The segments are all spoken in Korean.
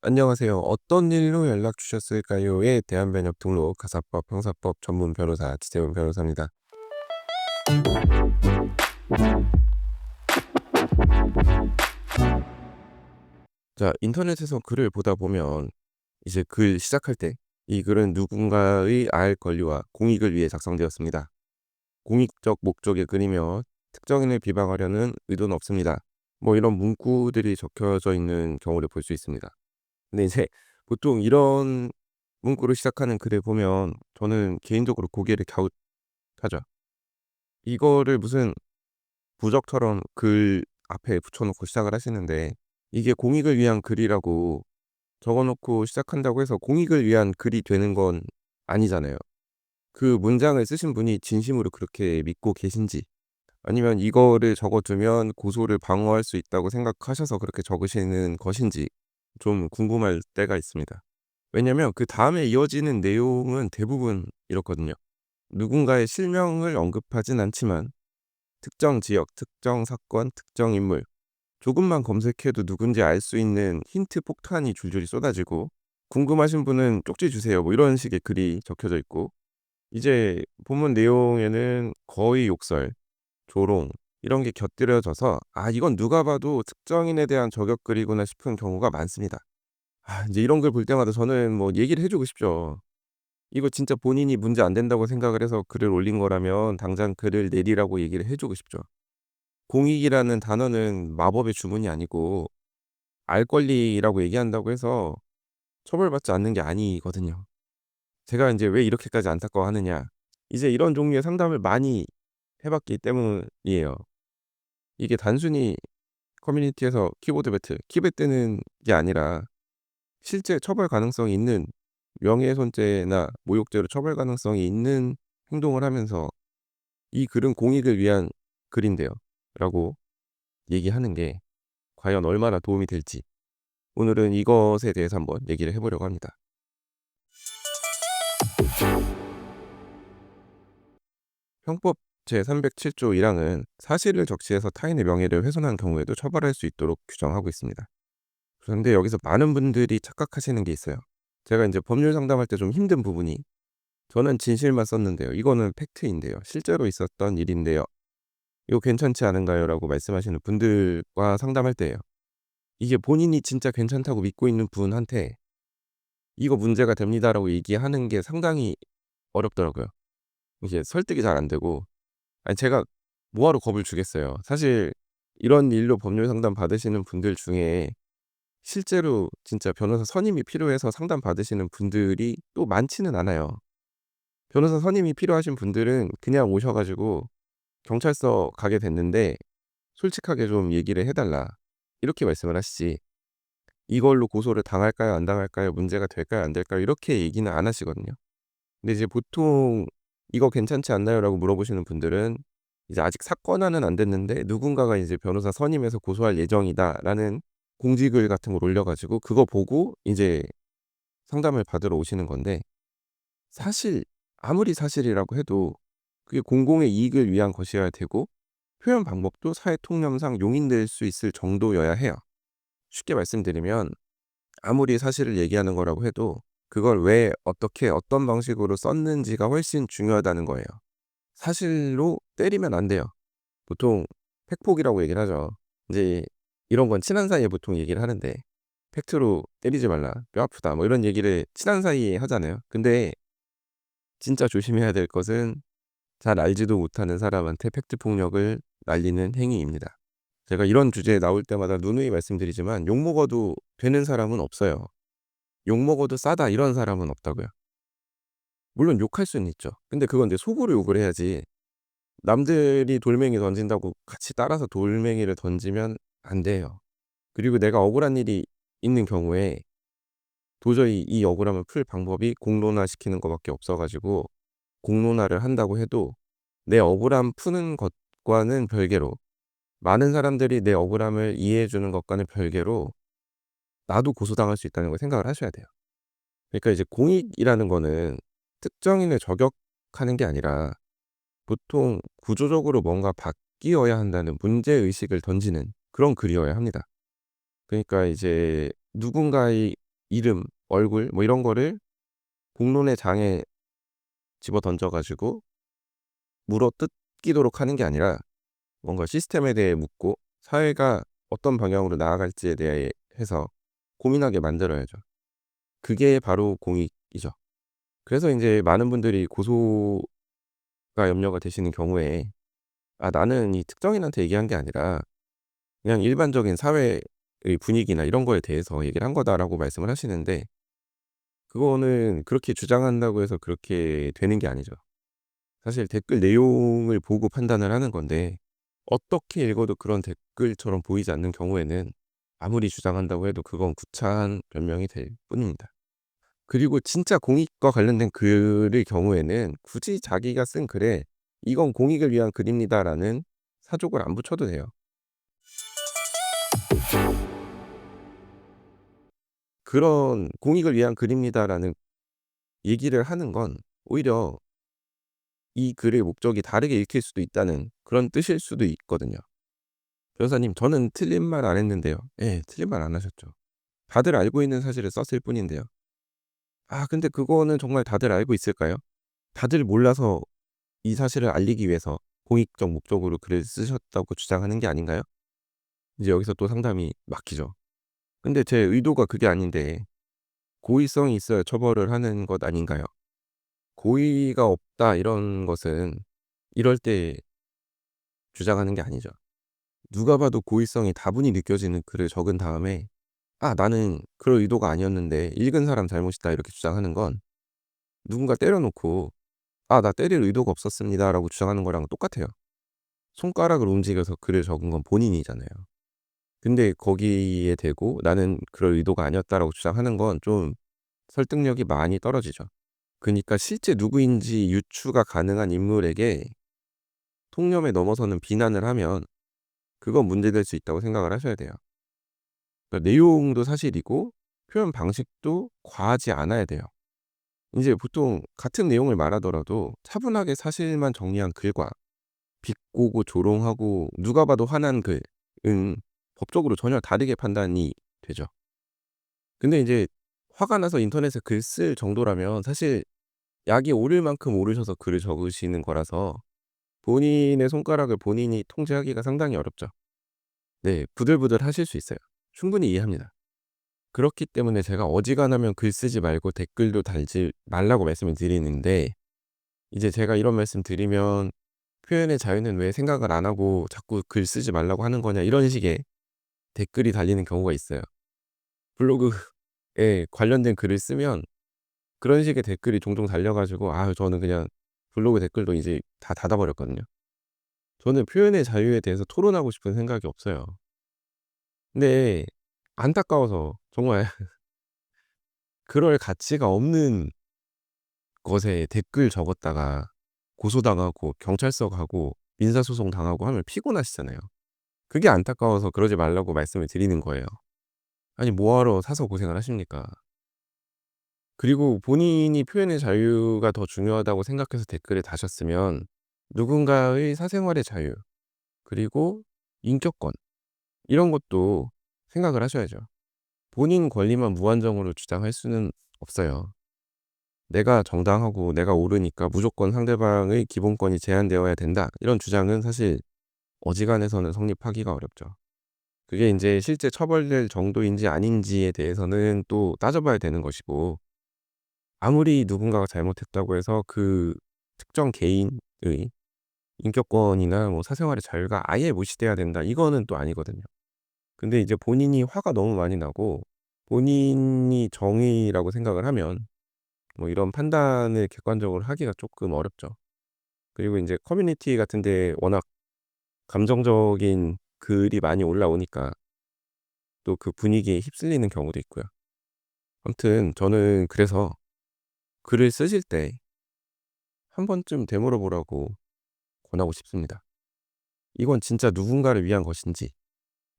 안녕하세요. "어떤 일로 연락 주셨을까요?"에 대한 번역 등록 가사법 형사법 전문 변호사 지재훈 변호사입니다. 자, 인터넷에서 글을 보다 보면 이제 글 시작할 때 이 글은 누군가의 알 권리와 공익을 위해 작성되었습니다. 공익적 목적의 글이며 특정인을 비방하려는 의도는 없습니다. 뭐 이런 문구들이 적혀져 있는 경우를 볼 수 있습니다. 근데 이제 보통 이런 문구로 시작하는 글을 보면 저는 개인적으로 고개를 갸웃하죠. 이거를 무슨 부적처럼 글 앞에 붙여 놓고 시작을 하시는데, 이게 공익을 위한 글이라고 적어 놓고 시작한다고 해서 공익을 위한 글이 되는 건 아니잖아요. 그 문장을 쓰신 분이 진심으로 그렇게 믿고 계신지, 아니면 이거를 적어 두면 고소를 방어할 수 있다고 생각하셔서 그렇게 적으시는 것인지 좀 궁금할 때가 있습니다. 왜냐면 그다음에 이어지는 내용은 대부분 이렇거든요. 누군가의 실명을 언급하진 않지만 특정 지역, 특정 사건, 특정 인물, 조금만 검색해도 누군지 알 수 있는 힌트 폭탄이 줄줄이 쏟아지고, 궁금하신 분은 쪽지 주세요, 뭐 이런 식의 글이 적혀져 있고, 이제 본문 내용에는 거의 욕설, 조롱 이런 게 곁들여져서 '아, 이건 누가 봐도 특정인에 대한 저격글이구나.' 싶은 경우가 많습니다. 인제 이런 글 볼 때마다 저는 뭐 얘기를 해 주고 싶죠. 이거 진짜 본인이 문제 안 된다고 생각을 해서 글을 올린 거라면 당장 글을 내리라고 얘기를 해 주고 싶죠. 공익이라는 단어는 마법의 주문이 아니고 알 권리라고 얘기한다고 해서 처벌받지 않는 게 아니거든요. 제가 인제 왜 이렇게까지 안타까워하느냐, 이제 이런 종류의 상담을 많이 해 봤기 때문이에요. 이게 단순히 커뮤니티에서 키보드 배틀, 키배뜨는 게 아니라 실제 처벌 가능성이 있는, 명예훼손죄나 모욕죄로 처벌 가능성이 있는 행동을 하면서 "이 글은 공익을 위한 글인데요." 라고 얘기하는 게 과연 얼마나 도움이 될지, 오늘은 이것에 대해서 한번 얘기를 해 보려고 합니다. 형법 제307조 1항은 사실을 적시해서 타인의 명예를 훼손한 경우에도 처벌할 수 있도록 규정하고 있습니다. 그런데 여기서 많은 분들이 착각하시는 게 있어요. 제가 인제 법률 상담할 때 좀 힘든 부분이, "저는 진실만 썼는데요. 이거는 팩트인데요. 실제로 있었던 일인데요. 이거 괜찮지 않은가요?"라고 말씀하시는 분들과 상담할 때예요. 이게 본인이 진짜 괜찮다고 믿고 있는 분한테 "이거 문제가 됩니다."라고 얘기하는 게 상당히 어렵더라고요. 이게 설득이 잘 안 되고, 제가 뭐하러 겁을 주겠어요. 사실 이런 일로 법률 상담 받으시는 분들 중에 실제로 진짜 변호사 선임이 필요해서 상담 받으시는 분들이 또 많지는 않아요. 변호사 선임이 필요하신 분들은 그냥 오셔 가지고 "경찰서 가게 됐는데 솔직하게 좀 얘기를 해 달라." 이렇게 말씀을 하시지, "이걸로 고소를 당할까요? 안 당할까요? 문제가 될까요? 안 될까요?" 이렇게 얘기는 안 하시거든요. 근데 이제 보통 "이거 괜찮지 않나요?"라고 물어보시는 분들은 이제 아직 사건화는 안 됐는데 누군가가 이제 "변호사 선임해서 고소할 예정이다."라는 공지글 같은 걸 올려 가지고 그거 보고 이제 상담을 받으러 오시는 건데, 사실 아무리 사실이라고 해도 그게 공공의 이익을 위한 것이어야 되고 표현 방법도 사회 통념상 용인될 수 있을 정도여야 해요. 쉽게 말씀드리면 아무리 사실을 얘기하는 거라고 해도 그걸 왜 어떻게 어떤 방식으로 썼는지가 훨씬 중요하다는 거예요. 사실로 때리면 안 돼요. 보통 팩폭이라고 얘기를 하죠. 이제 이런 건 친한 사이에 보통 얘기를 하는데, "팩트로 때리지 말라. 뼈 아프다." 뭐 이런 얘기를 친한 사이에 하잖아요. 근데 진짜 조심해야 될 것은 잘 알지도 못하는 사람한테 팩트 폭력을 날리는 행위입니다. 제가 이런 주제에 나올 때마다 누누이 말씀드리지만 욕 먹어도 되는 사람은 없어요. 욕 먹어도 싸다 이런 사람은 없다고요. 물론 욕할 수는 있죠. 근데 그건 내 속으로 욕을 해야지, 남들이 돌멩이 던진다고 같이 따라서 돌멩이를 던지면 안 돼요. 그리고 내가 억울한 일이 있는 경우에 도저히 이 억울함을 풀 방법이 공론화시키는 것 밖에 없어 가지고, 공론화를 한다고 해도 내 억울함 푸는 것과는 별개로, 많은 사람들이 내 억울함을 이해해 주는 것과는 별개로 나도 고소당할 수 있다는 걸 생각을 하셔야 돼요. 그러니까 이제 공익이라는 거는 특정인을 저격하는 게 아니라 보통 구조적으로 뭔가 바뀌어야 한다는 문제의식을 던지는 그런 글이어야 합니다. 그러니까 이제 누군가의 이름, 얼굴 뭐 이런 거를 공론의 장에 집어던져 가지고 물어뜯기도록 하는 게 아니라 뭔가 시스템에 대해 묻고 사회가 어떤 방향으로 나아갈지에 대해서 고민하게 만들어야죠. 그게 바로 공익이죠. 그래서 인제 많은 분들이 고소가 염려가 되시는 경우에 나는 이 특정인한테 얘기한 게 아니라 그냥 일반적인 사회의 분위기나 이런 거에 대해서 얘기를 한 거다."라고 말씀을 하시는데 그거는 그렇게 주장한다고 해서 그렇게 되는 게 아니죠. 사실 댓글 내용을 보고 판단을 하는 건데 어떻게 읽어도 그런 댓글처럼 보이지 않는 경우에는 아무리 주장한다고 해도 그건 구차한 변명이 될 뿐입니다. 그리고 진짜 공익과 관련된 글의 경우에는 굳이 자기가 쓴 글에 "이건 공익을 위한 글입니다."라는 사족을 안 붙여도 돼요. 그런 "공익을 위한 글입니다."라는 얘기를 하는 건 오히려 이 글의 목적이 다르게 읽힐 수도 있다는 그런 뜻일 수도 있거든요. "변호사님 저는 틀린 말 안 했는데요." 예. 틀린 말 안 하셨죠. 다들 알고 있는 사실을 썼을 뿐인데요. 근데 그거는 정말 다들 알고 있을까요? 다들 몰라서 이 사실을 알리기 위해서 공익적 목적으로 글을 쓰셨다고 주장하는 게 아닌가요? 이제 여기서 또 상담이 막히죠. 근데 제 의도가 그게 아닌데 고의성이 있어야 처벌을 하는 것 아닌가요? 고의가 없다 이런 것은 이럴 때 주장하는 게 아니죠. 누가 봐도 고의성이 다분히 느껴지는 글을 적은 다음에 나는 그럴 의도가 아니었는데 읽은 사람 잘못이다." 이렇게 주장하는 건 누군가 때려 놓고 나 때릴 의도가 없었습니다."라고 주장하는 거랑 똑같아요. 손가락을 움직여서 글을 적은 건 본인이잖아요. 근데 거기에 대고 "나는 그럴 의도가 아니었다."라고 주장하는 건 좀 설득력이 많이 떨어지죠. 그니까 실제 누구인지 유추가 가능한 인물에게 통념에 넘어서는 비난을 하면 그건 문제될 수 있다고 생각을 하셔야 돼요. 그러니까 내용도 사실이고 표현 방식도 과하지 않아야 돼요. 인제 보통 같은 내용을 말하더라도 차분하게 사실만 정리한 글과 비꼬고 조롱하고 누가 봐도 화난 글은 법적으로 전혀 다르게 판단이 되죠. 근데 인제 화가 나서 인터넷에 글 쓸 정도라면 사실 약이 오를 만큼 오르셔서 글을 적으시는 거라서 본인의 손가락을 본인이 통제하기가 상당히 어렵죠. 네. 부들부들하실 수 있어요. 충분히 이해합니다. 그렇기 때문에 제가 어지간하면 글 쓰지 말고 댓글도 달지 말라고 말씀을 드리는데 이제 제가 이런 말씀 드리면 "표현의 자유는 왜 생각을 안 하고 자꾸 글 쓰지 말라고 하는 거냐." 이런 식의 댓글이 달리는 경우가 있어요. 블로그에 관련된 글을 쓰면 그런 식의 댓글이 종종 달려 가지고 저는 그냥 블로그 댓글도 이제 다 닫아 버렸거든요. 저는 표현의 자유에 대해서 토론하고 싶은 생각이 없어요. 근데 안타까워서 정말 그럴 가치가 없는 것에 댓글 적었다가 고소당하고 경찰서 가고 민사소송 당하고 하면 피곤하시잖아요. 그게 안타까워서 그러지 말라고 말씀을 드리는 거예요. 아니 뭐하러 사서 고생을 하십니까? 그리고 본인이 표현의 자유가 더 중요하다고 생각해서 댓글을 다셨으면 누군가의 사생활의 자유 그리고 인격권 이런 것도 생각을 하셔야죠. 본인 권리만 무한정으로 주장할 수는 없어요. 내가 정당하고 내가 옳으니까 무조건 상대방의 기본권이 제한되어야 된다. 이런 주장은 사실 어지간해서는 성립하기가 어렵죠. 그게 인제 실제 처벌될 정도인지 아닌지에 대해서는 또 따져봐야 되는 것이고 아무리 누군가가 잘못했다고 해서 그 특정 개인의 인격권이나 뭐 사생활의 자유가 아예 무시돼야 된다. 이거는 또 아니거든요. 근데 이제 본인이 화가 너무 많이 나고 본인이 정의라고 생각을 하면 뭐 이런 판단을 객관적으로 하기가 쪼끔 어렵죠. 그리고 인제 커뮤니티 같은 데에 워낙 감정적인 글이 많이 올라오니까 또 그 분위기에 휩쓸리는 경우도 있고요. 아무튼 저는 그래서 글을 쓰실 때 한 번쯤 되물어 보라고 권하고 싶습니다. 이건 진짜 누군가를 위한 것인지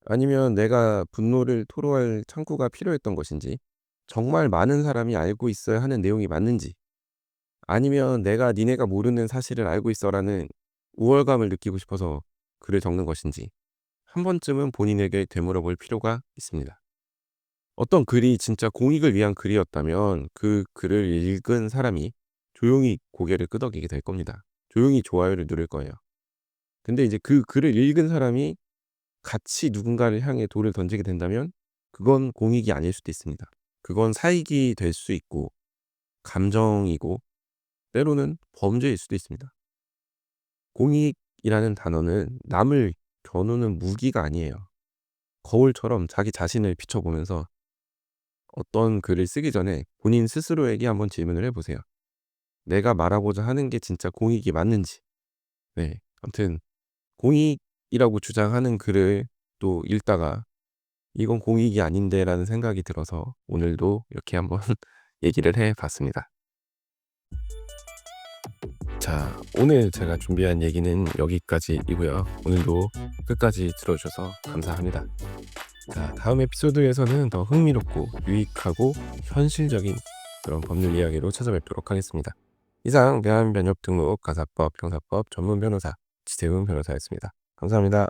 아니면 내가 분노를 토로할 창구가 필요했던 것인지 정말 많은 사람이 알고 있어야 하는 내용이 맞는지 아니면 '내가 니네가 모르는 사실을 알고 있어.'라는 우월감을 느끼고 싶어서 글을 적는 것인지 한 번쯤은 본인에게 되물어 볼 필요가 있습니다. 어떤 글이 진짜 공익을 위한 글이었다면 그 글을 읽은 사람이 조용히 고개를 끄덕이게 될 겁니다. 조용히 좋아요를 누를 거예요. 근데 이제 그 글을 읽은 사람이 같이 누군가를 향해 돌을 던지게 된다면 그건 공익이 아닐 수도 있습니다. 그건 사익이 될 수 있고 감정이고 때로는 범죄일 수도 있습니다. 공익이라는 단어는 남을 겨누는 무기가 아니에요. 거울처럼 자기 자신을 비춰보면서 어떤 글을 쓰기 전에 본인 스스로에게 한번 질문을 해보세요. 내가 말하고자 하는 게 진짜 공익이 맞는지. 네. 아무튼 공익이라고 주장하는 글을 또 읽다가 '이건 공익이 아닌데.'라는 생각이 들어서 오늘도 이렇게 한번 얘기를 해 봤습니다. 자, 오늘 제가 준비한 얘기는 여기까지이고요. 오늘도 끝까지 들어 주셔서 감사합니다. 자, 다음 에피소드에서는 더 흥미롭고 유익하고 현실적인 그런 법률 이야기로 찾아뵙도록 하겠습니다. 이상 대한변협 등록 가사법 형사법 전문 변호사 지세훈 변호사였습니다. 감사합니다.